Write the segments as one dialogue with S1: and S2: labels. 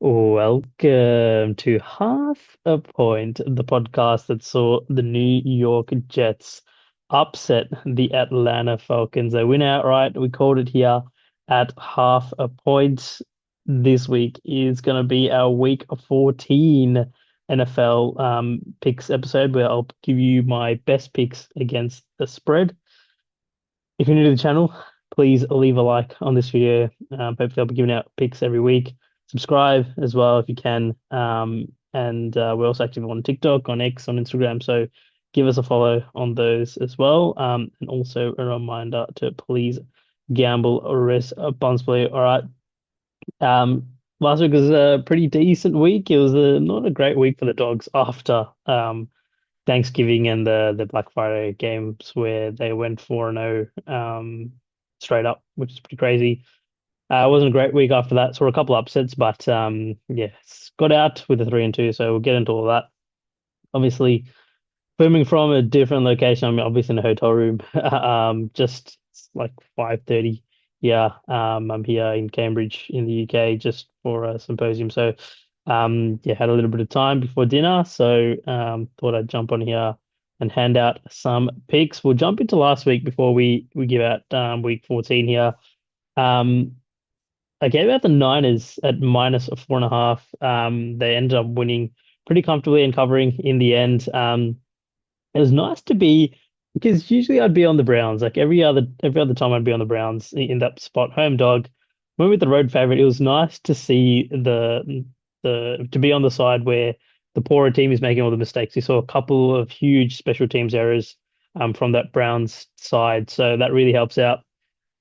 S1: Welcome to Half a Point, the podcast that saw the New York Jets upset the Atlanta Falcons. They win outright. We called it here at half a point. This week is going to be our week 14 NFL picks episode where I'll give you my best picks against the spread. If you're new to the channel, please leave a like on this video. Hopefully, I'll be giving out picks every week. Subscribe as well if you can. And we're also active on TikTok, on X, on Instagram. So give us a follow on those as well. And also a reminder to please gamble responsibly. All right. Last week was a pretty decent week. It was not a great week for the dogs after Thanksgiving and the Black Friday games where they went 4-0 straight up, which is pretty crazy. It wasn't a great week after that. Saw a couple upsets, but got out with a 3-2. So we'll get into all that. Obviously, filming from a different location. I'm obviously in a hotel room. Just like 5:30. Yeah, I'm here in Cambridge in the UK just for a symposium. So yeah, had a little bit of time before dinner, so thought I'd jump on here and hand out some picks. We'll jump into last week before we give out week 14 here. Um, I gave out the Niners at -4.5. They ended up winning pretty comfortably and covering in the end. It was nice to be because usually I'd be on the Browns. Like every other time I'd be on the Browns in that spot, home dog. Went with the road favorite. It was nice to see the to be on the side where the poorer team is making all the mistakes. We saw a couple of huge special teams errors from that Browns side, so that really helps out.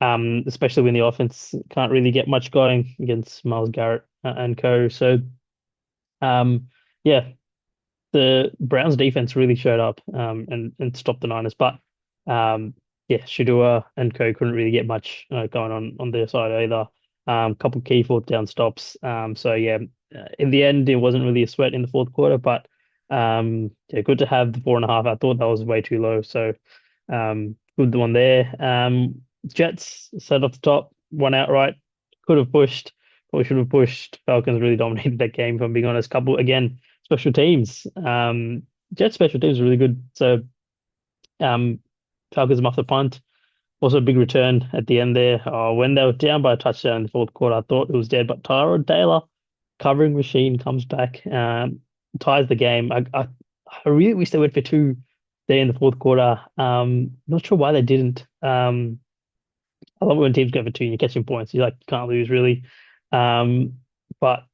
S1: Especially when the offense can't really get much going against Miles Garrett and co. So yeah, the Browns defense really showed up and stopped the Niners. But yeah, Shadua and co couldn't really get much going on their side either. Couple key fourth down stops. So yeah, in the end, it wasn't really a sweat in the fourth quarter, but yeah, good to have the 4.5. I thought that was way too low. So good one there. Jets set off the top, one outright. Could have pushed, or should have pushed. Falcons really dominated that game, if I'm being honest. Couple again special teams. Jets special teams are really good. So um, Falcons off the punt. Also a big return at the end there. When they were down by a touchdown in the fourth quarter, I thought it was dead. But Tyrod Taylor, covering machine, comes back, ties the game. I really wish they went for two there in the fourth quarter. Not sure why they didn't. I love it when teams go for two and you're catching points. You like you can't lose really. But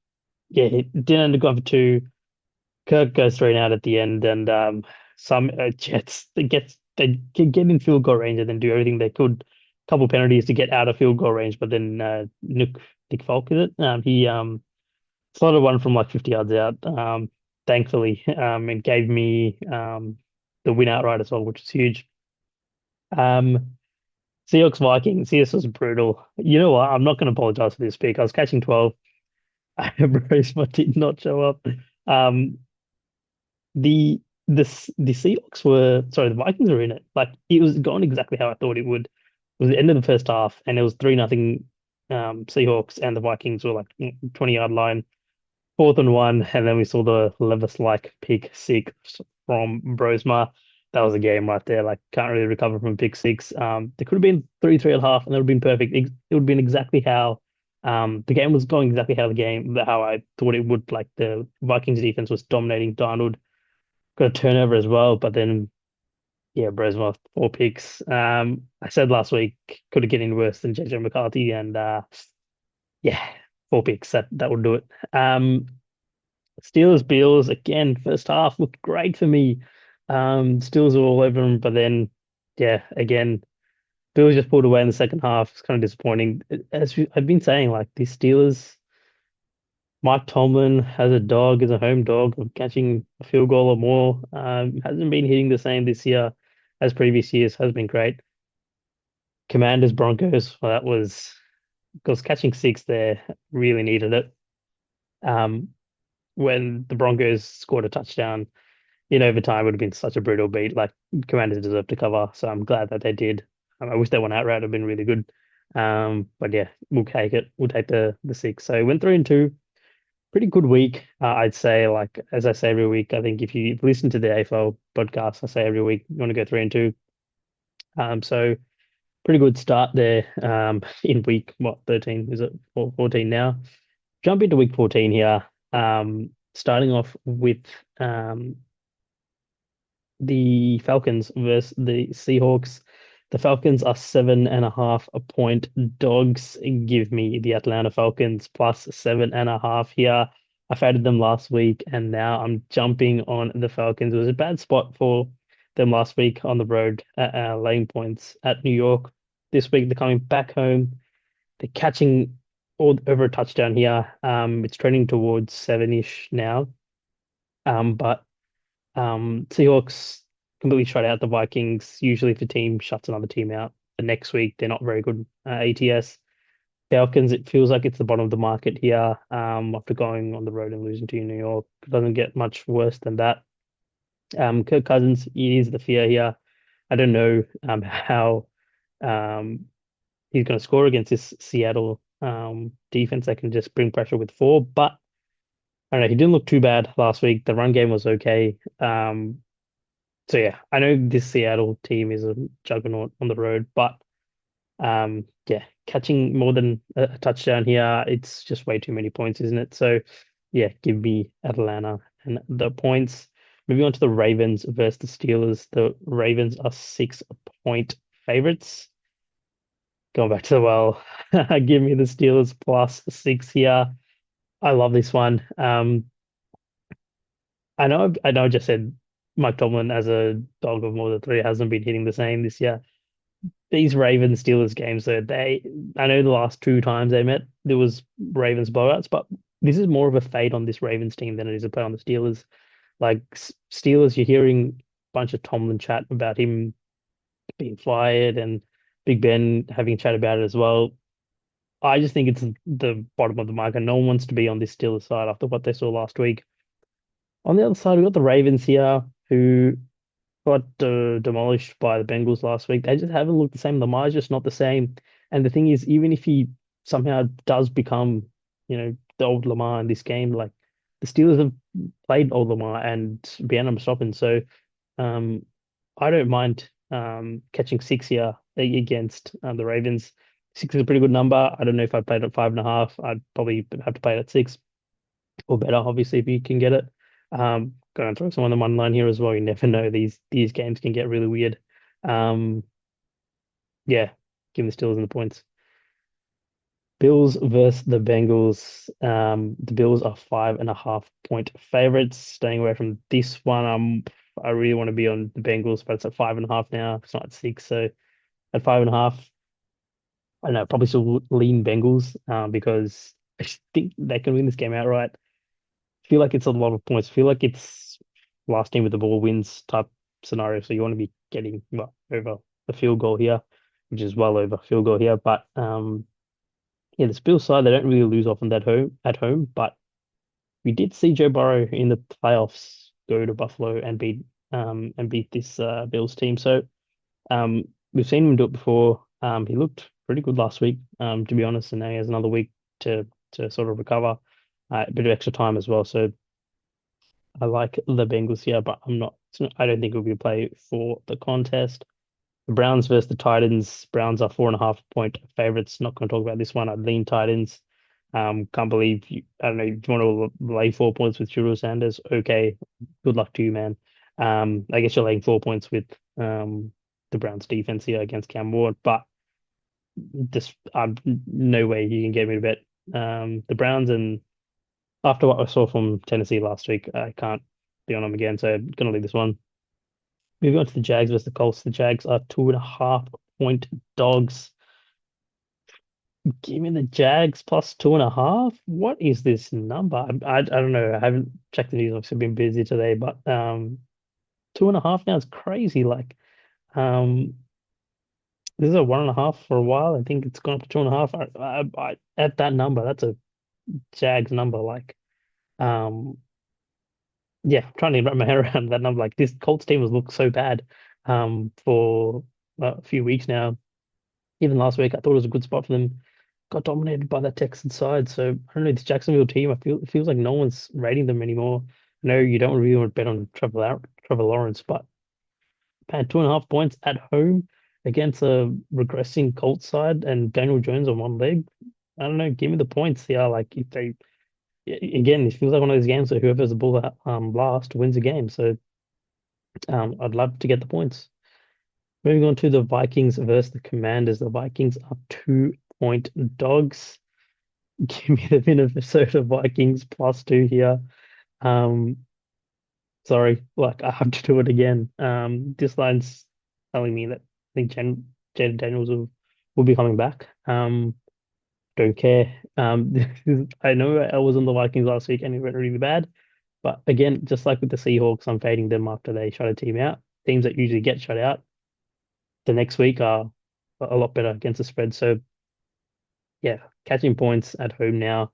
S1: yeah, it didn't end up going for two. Kirk goes three and out at the end, and some Jets they get in field goal range and then do everything they could. Couple penalties to get out of field goal range, but then Nick Folk is it? He slotted one from like 50 yards out. Thankfully, and gave me the win outright as well, which is huge. Um, Seahawks Vikings. This was brutal. You know what? I'm not going to apologize for this pick. I was catching 12. Roseman did not show up. Um, the Seahawks were sorry, the Vikings were in it. Like it was going exactly how I thought it would. It was the end of the first half, and it was 3-0 Seahawks, and the Vikings were like 20-yard line, 4th and 1, and then we saw the Levis like pick six from Brosma. That was a game right there. Like can't really recover from a pick six. There could have been 3-3.5, and it would have been perfect. It would have been exactly how the game was going exactly how I thought it would. Like the Vikings defense was dominating. Darnold got a turnover as well, but then yeah, Brosma 4 picks. I said last week could have getting worse than JJ McCarthy, and yeah, 4 picks that would do it. Steelers Bills again, first half looked great for me. Steelers were all over them, but then yeah, again, Bills just pulled away in the second half. It's kind of disappointing. I've been saying, like the Steelers, Mike Tomlin has a dog, is a home dog of catching a field goal or more. Hasn't been hitting the same this year as previous years. Has been great. Commanders Broncos. Well, that was because catching six there really needed it. Um, when the Broncos scored a touchdown in overtime, would have been such a brutal beat. Like Commanders deserve to cover, so I'm glad that they did. I wish they won outright. It'd been really good. But yeah, we'll take it. We'll take the six. So we went 3-2. pretty good week. I'd say, like as I say every week, I think if you listen to the AFL podcast, I say every week you want to go 3-2. So pretty good start there. In week what 13 is it? 14 now. Jump into week 14 here. Starting off with the Falcons versus the Seahawks. The Falcons are 7.5 point dogs. Give me the Atlanta Falcons plus 7.5 here. I faded them last week, and now I'm jumping on the Falcons. It was a bad spot for them last week on the road at laying points at New York. This week they're coming back home. They're catching all over a touchdown here. It's trending towards seven-ish now. But Seahawks completely shut out the Vikings. Usually, if a team shuts another team out the next week, they're not very good ATS. Falcons, it feels like it's the bottom of the market here. After going on the road and losing to New York, it doesn't get much worse than that. Kirk Cousins is the fear here. I don't know how um, he's going to score against this Seattle defense that can just bring pressure with four, but I don't know. He didn't look too bad last week. The run game was okay. So yeah, I know this Seattle team is a juggernaut on the road, but yeah, catching more than a touchdown here, it's just way too many points, isn't it? So yeah, give me Atlanta and the points. Moving on to the Ravens versus the Steelers. The Ravens are 6 point favorites. Going back to the well, give me the Steelers plus six here. I love this one. I know I just said Mike Tomlin as a dog of more than three hasn't been hitting the same this year. These Ravens Steelers games, though, I know the last two times they met, there was Ravens blowouts, but this is more of a fade on this Ravens team than it is a play on the Steelers. Like Steelers, you're hearing a bunch of Tomlin chat about him being fired and Big Ben having a chat about it as well. I just think it's the bottom of the market. No one wants to be on this Steelers side after what they saw last week. On the other side, we've got the Ravens here, who got demolished by the Bengals last week. They just haven't looked the same. Lamar's just not the same. And the thing is, even if he somehow does become, the old Lamar in this game, like the Steelers have played old Lamar and been able to stop him. So um, I don't mind catching six here against the Ravens. Six is a pretty good number. I don't know if I played at 5.5. I'd probably have to play it at six or better, obviously, if you can get it. Going to throw some on the money line here as well. You never know; these games can get really weird. Um, yeah, give the Steelers and the points. Bills versus the Bengals. The Bills are 5.5 point favorites. Staying away from this one. I really want to be on the Bengals, but it's at 5.5 now. It's not at six, so at 5.5, I don't know. Probably still lean Bengals. Because I think they can win this game outright. Feel like it's a lot of points. Feel like it's last team with the ball wins type scenario. So you want to be getting over the field goal here, which is well over field goal here. But yeah, the Bills side they don't really lose often at home. But we did see Joe Burrow in the playoffs go to Buffalo and beat this Bills team. So we've seen him do it before. He looked pretty good last week, to be honest, and now he has another week to sort of recover. A bit of extra time as well. So I like the Bengals here, but I don't think it'll be a play for the contest. The Browns versus the Titans. Browns are 4.5 point favorites. Not going to talk about this one. I'd lean Titans. Can't believe I don't know. If you want to lay 4 points with Drew Sanders, okay. Good luck to you, man. I guess you're laying 4 points with the Browns defense here against Cam Ward, but just no way you can get me to bet the Browns. And after what I saw from Tennessee last week, I can't be on them again. So I'm gonna leave this one. Moving on to the Jags versus the Colts. The Jags are 2.5 point dogs. Give me the Jags plus 2.5. What is this number? I don't know. I haven't checked the news. I've been busy today, but 2.5 now is crazy. Like this is a 1.5 for a while. I think it's gone up to 2.5. At that number, that's a Jags number. Like yeah, I'm trying to wrap my head around that number. Like this Colts team has looked so bad for a few weeks now. Even last week, I thought it was a good spot for them. got dominated by that Texan side. So I don't know, this Jacksonville team, I feel it feels like no one's rating them anymore. I know you don't really want to bet on Trevor Lawrence, but man, 2.5 points at home against a regressing Colts side and Daniel Jones on one leg. I don't know, give me the points. Yeah, like if they again, it feels like one of those games where whoever's the ball last wins the game. So I'd love to get the points. Moving on to the Vikings versus the Commanders. The Vikings are 2-point dogs. Give me the Minnesota Vikings +2 here. Um, sorry, like I have to do it again. This line's telling me that I think Jaden Daniels will be coming back. Don't care. I know I was on the Vikings last week and it went really bad, but again, just like with the Seahawks, I'm fading them after they shut a team out. Teams that usually get shut out the next week are a lot better against the spread. So yeah, catching points at home now.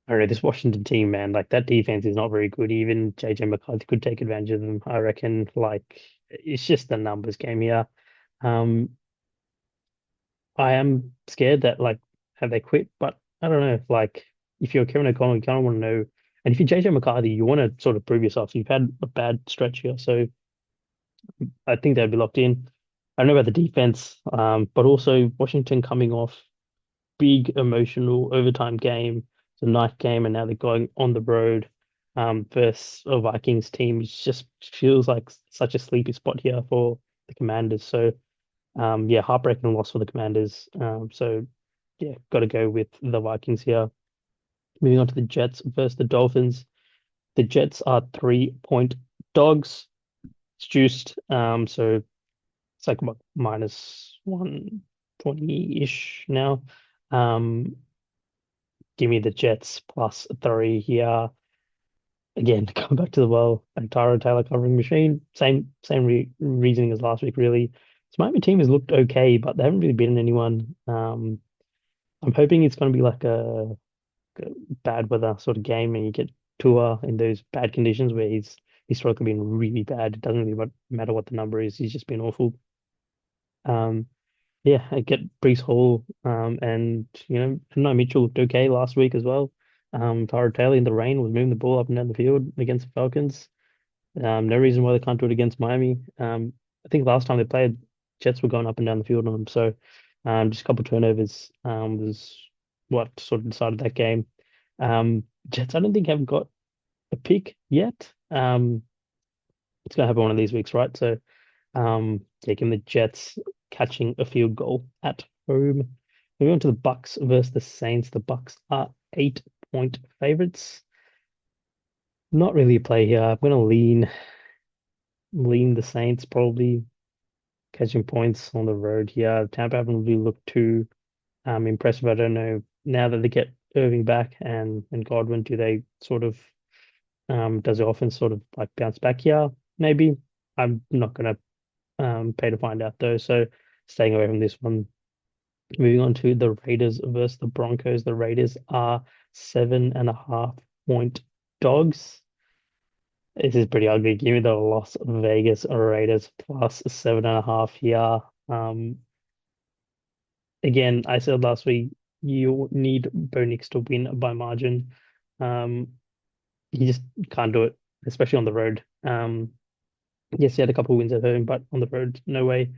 S1: I don't know, this Washington team, man, like that defense is not very good. Even JJ McCarthy could take advantage of them. I reckon, like, it's just the numbers game here. Um, I am scared that, like, have they quit? But I don't know. Like, if you're Kevin O'Connell, you kind of want to know. And if you're JJ McCarthy, you want to sort of prove yourself. You've had a bad stretch here. So I think they'd be locked in. I don't know about the defense, but also Washington coming off big emotional overtime game. It's a night game, and now they're going on the road versus a Vikings team. It just feels like such a sleepy spot here for the Commanders. So yeah, heartbreaking loss for the Commanders. So yeah, got to go with the Vikings here. Moving on to the Jets versus the Dolphins. The Jets are 3-point dogs. It's juiced. So it's like what, minus 120-ish now. Um, Give me the Jets +3 here. Again, come back to the well and Tyra Taylor covering machine. Same reasoning as last week, really. This Miami team has looked okay, but they haven't really beaten anyone. I'm hoping it's going to be like a bad weather sort of game, and you get Tua in those bad conditions where he's historically been really bad. It doesn't really matter what the number is; he's just been awful. Um, Yeah, I get Brees Hall, and no Mitchell looked okay last week as well. Tyra Taylor in the rain was moving the ball up and down the field against the Falcons. No reason why they can't do it against Miami. I think last time they played, Jets were going up and down the field on them. So, just a couple of turnovers, was what sort of decided that game. Jets, I don't think have got a pick yet. It's gonna happen one of these weeks, right? So. Taking the Jets catching a field goal at home. Moving on to the Bucks versus the Saints. The Bucks are 8-point favorites. Not really a play here. I'm gonna lean the Saints, probably catching points on the road here. Tampa haven't really looked too impressive. I don't know. Now that they get Irving back and Godwin, do they sort of does the offense sort of like bounce back here? Maybe. I'm not gonna pay to find out though. So staying away from this one. Moving on to the Raiders versus the Broncos. The Raiders are 7.5-point dogs. This is pretty ugly. Give me the Las Vegas Raiders +7.5 here. Um, Again, I said last week you need Bo Nix to win by margin. Um, he just can't do it, especially on the road. Yes, he had a couple of wins at home, but on the road, no way.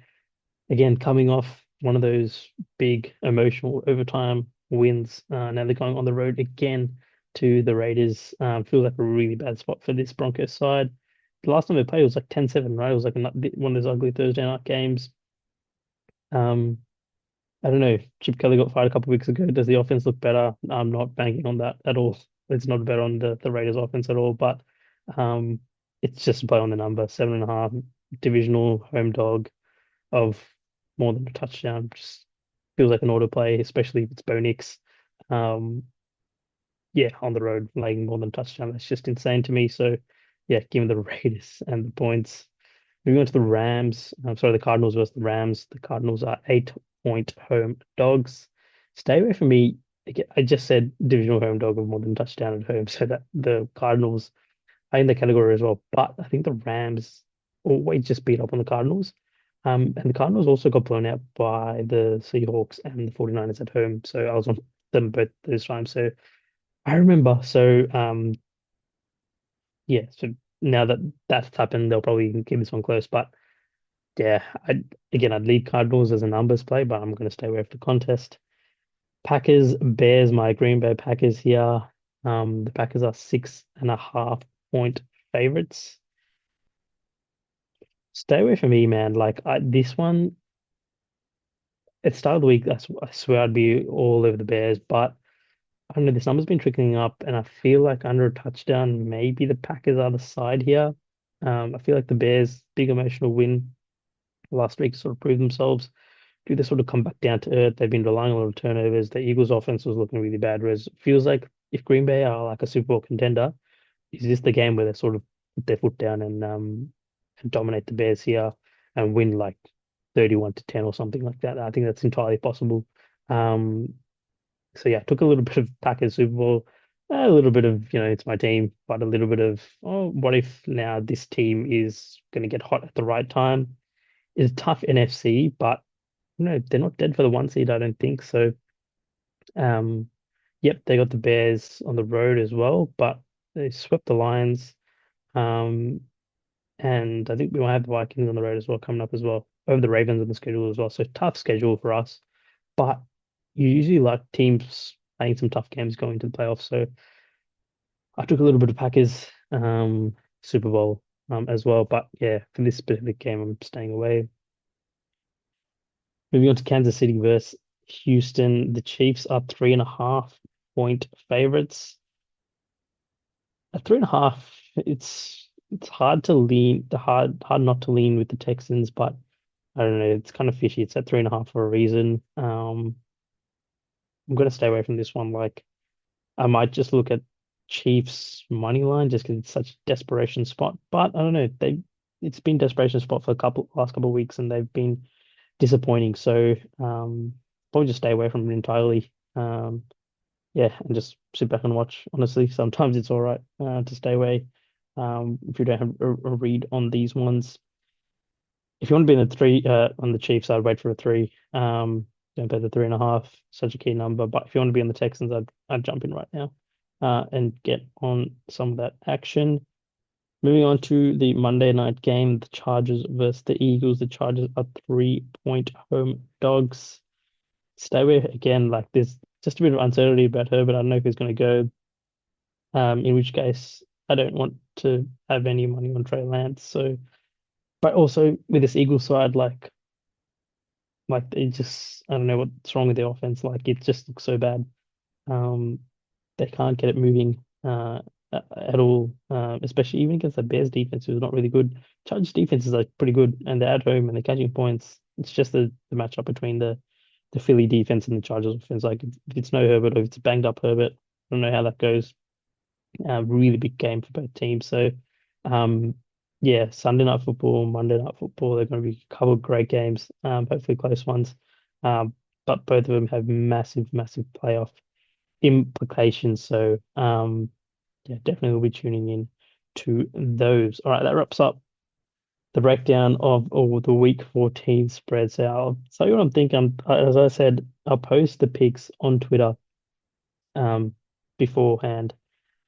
S1: Again, coming off one of those big emotional overtime wins. Now they're going on the road again to the Raiders. Feels like a really bad spot for this Broncos side. The last time they played was like 10-7, right? It was like one of those ugly Thursday night games. Um, I don't know. Chip Kelly got fired a couple of weeks ago. Does the offense look better? I'm not banking on that at all. It's not better on the Raiders offense at all, but um, it's just a play on the number. 7.5, divisional home dog of more than a touchdown. Just feels like an auto play, especially if it's Bo Nix. Um, yeah, on the road, laying more than a touchdown. That's just insane to me. So, yeah, give me the Raiders and the points. Moving on to the Rams. I'm sorry, the Cardinals versus the Rams. The Cardinals are 8-point home dogs. Stay away from me. I just said divisional home dog of more than a touchdown at home. So that the Cardinals are in the category as well. But I think the Rams always just beat up on the Cardinals. And the Cardinals also got blown out by the Seahawks and the 49ers at home. So I was on them both those times. So I remember. So yeah, so now that that's happened, they'll probably keep this one close. But yeah, I'd lead Cardinals as a numbers play, but I'm gonna stay away from the contest. Packers, Bears, my Green Bay Packers here. The Packers are 6.5 point favorites. Stay away from me, man. Like this one, at the start of the week, I swear I'd be all over the Bears, but I don't know, this number's been trickling up, and I feel like under a touchdown, maybe the Packers are the side here. I feel like the Bears, big emotional win last week, sort of proved themselves. Do they sort of come back down to earth? They've been relying on a lot of turnovers. The Eagles' offense was looking really bad, whereas it feels like if Green Bay are like a Super Bowl contender, is this the game where they sort of put their foot down and dominate the Bears here and win like 31-10 or something like that? I think that's entirely possible. Um, so yeah, took a little bit of Packers Super Bowl, a little bit of, it's my team, but a little bit of, oh, what if now this team is going to get hot at the right time? It's a tough NFC, but they're not dead for the one seed, I don't think. So, um, yep, they got the Bears on the road as well, but they swept the Lions. Um, and I think we might have the Vikings on the road as well coming up as well. Over the Ravens on the schedule as well. So tough schedule for us. But you usually like teams playing some tough games going to the playoffs. So I took a little bit of Packers Super Bowl as well. But yeah, for this specific game, I'm staying away. Moving on to Kansas City versus Houston. The Chiefs are 3.5 point favorites. At 3.5, it's hard to lean, the hard not to lean with the Texans, but I don't know, it's kind of fishy. It's at 3.5 for a reason. I'm gonna stay away from this one. Like I might just look at Chiefs money line just because it's such a desperation spot. But I don't know, it's been desperation spot for a last couple of weeks and they've been disappointing. So probably just stay away from it entirely. Yeah, and just sit back and watch. Honestly, sometimes it's all right to stay away if you don't have a read on these ones. If you want to be in the three on the Chiefs, I'd wait for a three. Don't pay the 3.5, such a key number. But if you want to be on the Texans, I'd jump in right now and get on some of that action. Moving on to the Monday night game, the Chargers versus the Eagles. The Chargers are 3 point home dogs. Stay away again. Like there's just a bit of uncertainty about her, but I don't know if he's going to go. In which case, I don't want to have any money on Trey Lance. So, but also with this Eagles side, like they just, I don't know what's wrong with the offense. Like it just looks so bad. Um, they can't get it moving at all. Especially even against the Bears defense, who's not really good. Chargers defense is like pretty good, and they're at home and they're catching points. It's just the matchup between the Philly defense and the Chargers offense. Like if it's no Herbert or if it's banged up Herbert, I don't know how that goes. Really big game for both teams. So, um, yeah, Sunday night football, Monday night football, they're going to be a couple of great games, hopefully close ones. But both of them have massive, massive playoff implications. So, yeah, definitely will be tuning in to those. All right, that wraps up the breakdown of all the week 14 spreads. So I'll tell you what I'm thinking. As I said, I'll post the picks on Twitter um, beforehand.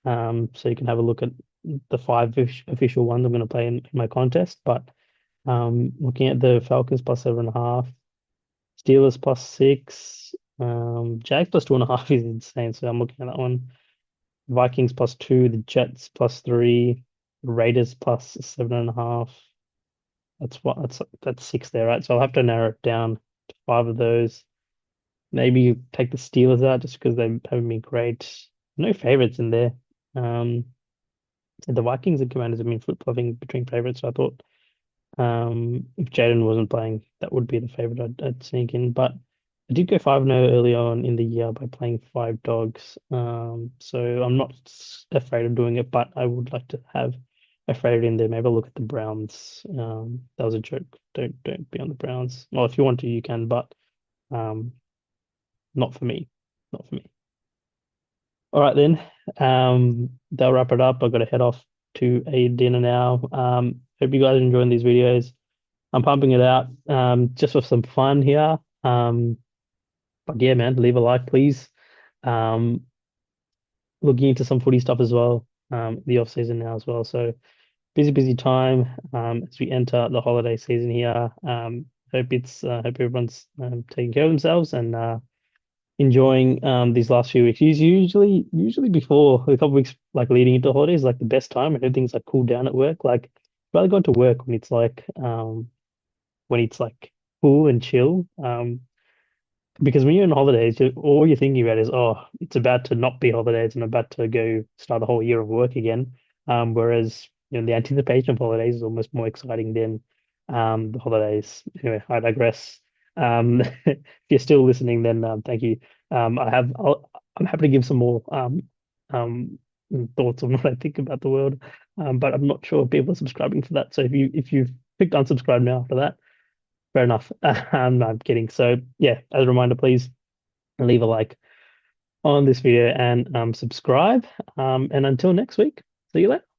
S1: So you can have a look at the five official ones I'm going to play in my contest. But looking at the Falcons plus 7.5, Steelers plus 6, Jags plus 2.5 is insane. So I'm looking at that one. Vikings plus 2, the Jets plus 3, Raiders plus 7.5. That's 6 there, right? So I'll have to narrow it down to 5 of those. Maybe take the Steelers out just because they haven't been great. No favorites in there. Um, the Vikings and Commanders have been flip-flopping between favorites. So I thought if Jaden wasn't playing, that would be the favorite I'd sneak in. But I did go 5-0 early on in the year by playing 5 dogs. So I'm not afraid of doing it, but I would like to have a favorite in there. Maybe I'll look at the Browns. That was a joke. Don't be on the Browns. Well, if you want to, you can, but um, not for me. Not for me. All right then. That'll wrap it up. I've got to head off to a dinner now. Hope you guys are enjoying these videos. I'm pumping it out just for some fun here. But yeah, man, leave a like, please. Um, Looking into some footy stuff as well. The off season now as well. So busy time as we enter the holiday season here. Hope everyone's taking care of themselves and enjoying these last few weeks. Usually before a couple of weeks like leading into holidays, like the best time and everything's like cooled down at work. Like rather go to work when it's like cool and chill. Because when you're on holidays, all you're thinking about is, oh, it's about to not be holidays and about to go start a whole year of work again. Whereas, the anticipation of holidays is almost more exciting than the holidays. Anyway, I digress. If you're still listening, then thank you. I'm happy to give some more um, thoughts on what I think about the world, but I'm not sure if people are subscribing for that. So if you've clicked unsubscribe now after that, fair enough. No, I'm kidding. So yeah, as a reminder, please leave a like on this video and subscribe. And until next week, see you later.